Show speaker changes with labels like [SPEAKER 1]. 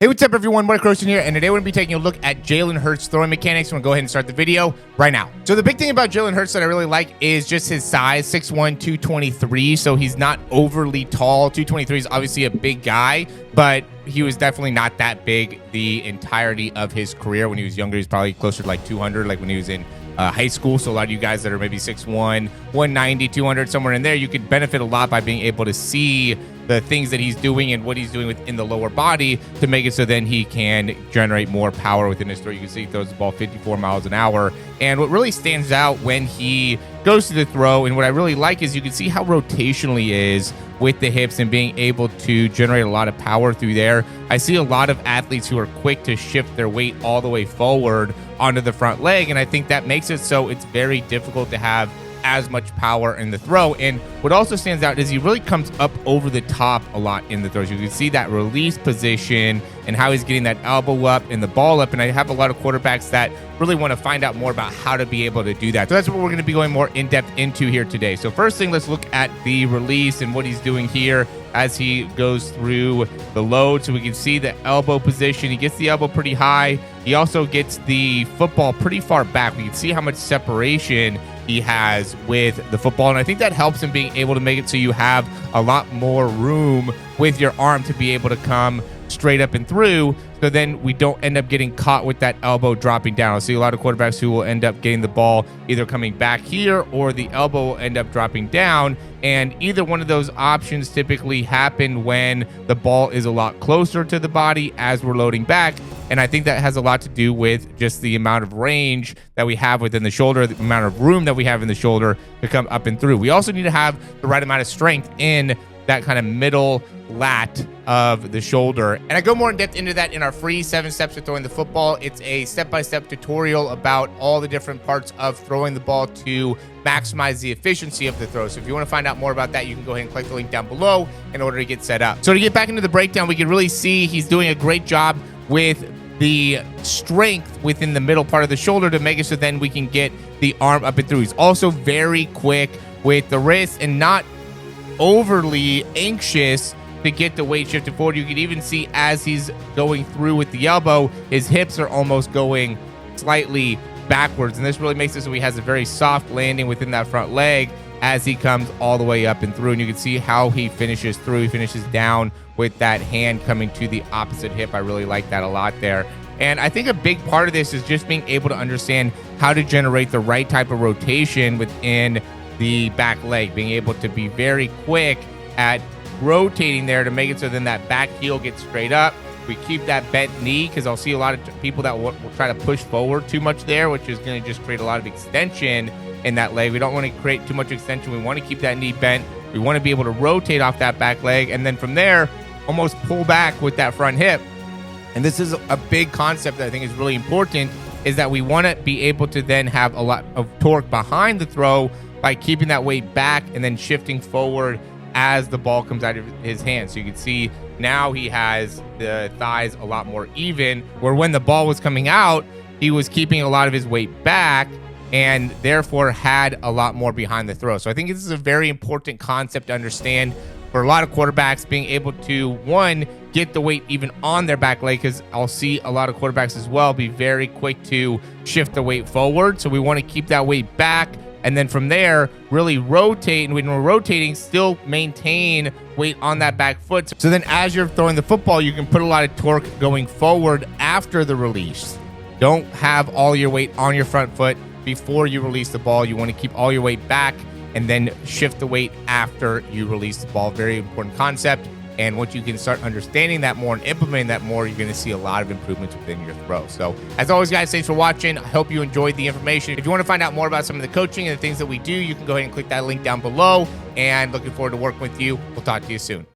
[SPEAKER 1] Hey, what's up, everyone? Mark Rosen here, and today we're going to be taking a look at Jalen Hurts' throwing mechanics. I'm going to go ahead and start the video right now. So the big thing about Jalen Hurts that I really like is just his size, 6'1", 223, so he's not overly tall. 223 is obviously a big guy, but he was definitely not that big the entirety of his career. When he was younger, he was probably closer to like 200, like when he was in high school. So a lot of you guys that are maybe 6'1", 190, 200, somewhere in there, you could benefit a lot by being able to see the things that he's doing and what he's doing within the lower body to make it so then he can generate more power within his throw. You can see he throws the ball 54 miles an hour. And what really stands out when he goes to the throw, and what I really like, is you can see how rotational he is with the hips and being able to generate a lot of power through there. I see a lot of athletes who are quick to shift their weight all the way forward onto the front leg, and I think that makes it so it's very difficult to have as much power in the throw. And what also stands out is he really comes up over the top a lot in the throws. You can see that release position and how he's getting that elbow up and the ball up. And I have a lot of quarterbacks that really want to find out more about how to be able to do that. So that's what we're going to be going more in depth into here today. So first thing, let's look at the release and what he's doing here as he goes through the load. So we can see the elbow position. He gets the elbow pretty high. He also gets the football pretty far back. We can see how much separation he has with the football, and I think that helps him being able to make it so you have a lot more room with your arm to be able to come straight up and through, so then we don't end up getting caught with that elbow dropping down. I see a lot of quarterbacks who will end up getting the ball either coming back here or the elbow will end up dropping down, and either one of those options typically happen when the ball is a lot closer to the body as we're loading back. And I think that has a lot to do with just the amount of range that we have within the shoulder, the amount of room that we have in the shoulder to come up and through. We also need to have the right amount of strength in that kind of middle lat of the shoulder. And I go more in depth into that in our free 7 steps to throwing the football. It's a step-by-step tutorial about all the different parts of throwing the ball to maximize the efficiency of the throw. So if you want to find out more about that, you can go ahead and click the link down below in order to get set up. So to get back into the breakdown, we can really see he's doing a great job with the strength within the middle part of the shoulder to make it so then we can get the arm up and through. He's also very quick with the wrist and not overly anxious to get the weight shifted forward. You can even see as he's going through with the elbow, his hips are almost going slightly backwards, and this really makes it so he has a very soft landing within that front leg as he comes all the way up and through. And you can see how he finishes through. He finishes down with that hand coming to the opposite hip. I really like that a lot there. And I think a big part of this is just being able to understand how to generate the right type of rotation within the back leg, being able to be very quick at rotating there to make it so then that back heel gets straight up. We keep that bent knee, because I'll see a lot of people that will try to push forward too much there, which is going to just create a lot of extension in that leg. We don't want to create too much extension. We want to keep that knee bent. We want to be able to rotate off that back leg, and then from there almost pull back with that front hip. And this is a big concept that I think is really important, is that we want to be able to then have a lot of torque behind the throw by keeping that weight back and then shifting forward as the ball comes out of his hand. So you can see now he has the thighs a lot more even, where when the ball was coming out, he was keeping a lot of his weight back and therefore had a lot more behind the throw. So I think this is a very important concept to understand for a lot of quarterbacks, being able to, one, get the weight even on their back leg, because I'll see a lot of quarterbacks as well be very quick to shift the weight forward. So we want to keep that weight back, and then from there really rotate, and when we're rotating, still maintain weight on that back foot. So then as you're throwing the football, you can put a lot of torque going forward after the release. Don't have all your weight on your front foot before you release the ball. You want to keep all your weight back and then shift the weight after you release the ball. Very important concept. And once you can start understanding that more and implementing that more, you're going to see a lot of improvements within your throw. So as always, guys, thanks for watching. I hope you enjoyed the information. If you want to find out more about some of the coaching and the things that we do, you can go ahead and click that link down below. And looking forward to working with you. We'll talk to you soon.